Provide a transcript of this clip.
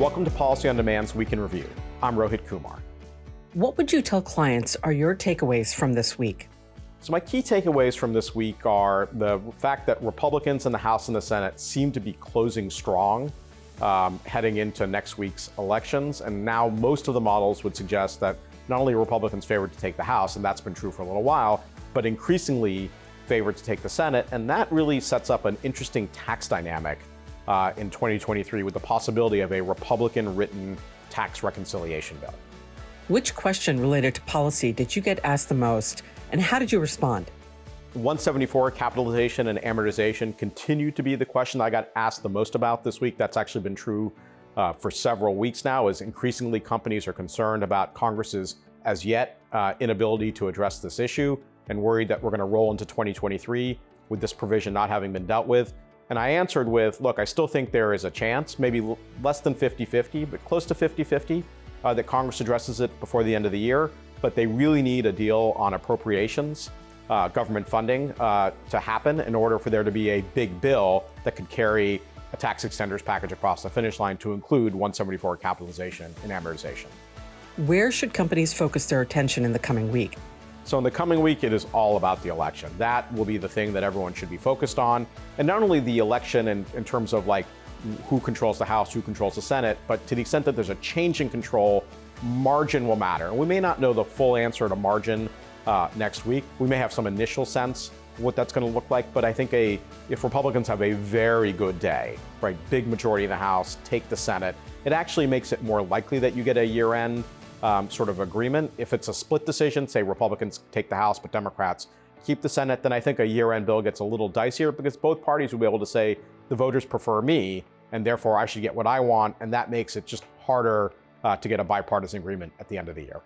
Welcome to Policy on Demand's Week in Review. I'm Rohit Kumar. What would you tell clients are your takeaways from this week? So my key takeaways from this week are the fact that Republicans in the House and the Senate seem to be closing strong heading into next week's elections. And now most of the models would suggest that not only are Republicans favored to take the House, and that's been true for a little while, but increasingly favored to take the Senate. And that really sets up an interesting tax dynamic in 2023 with the possibility of a Republican-written tax reconciliation bill. Which question related to policy did you get asked the most, and how did you respond? 174 capitalization and amortization continued to be the question I got asked the most about this week. That's actually been true for several weeks now, as increasingly companies are concerned about Congress's as yet inability to address this issue and worried that we're going to roll into 2023 with this provision not having been dealt with. And I answered with, look, I still think there is a chance, maybe less than 50-50, but close to 50-50, that Congress addresses it before the end of the year. But they really need a deal on appropriations, government funding to happen in order for there to be a big bill that could carry a tax extenders package across the finish line to include 174 capitalization and amortization. Where should companies focus their attention in the coming week? So in the coming week, it is all about the election. That will be the thing that everyone should be focused on. And not only the election in terms of like who controls the House, who controls the Senate, but to the extent that there's a change in control, margin will matter. And we may not know the full answer to margin next week. We may have some initial sense what that's going to look like. But I think if Republicans have a very good day, right, big majority in the House, take the Senate, it actually makes it more likely that you get a year-end sort of agreement. If it's a split decision, say Republicans take the House, but Democrats keep the Senate, then I think a year-end bill gets a little dicier because both parties will be able to say the voters prefer me, and therefore I should get what I want, and that makes it just harder to get a bipartisan agreement at the end of the year.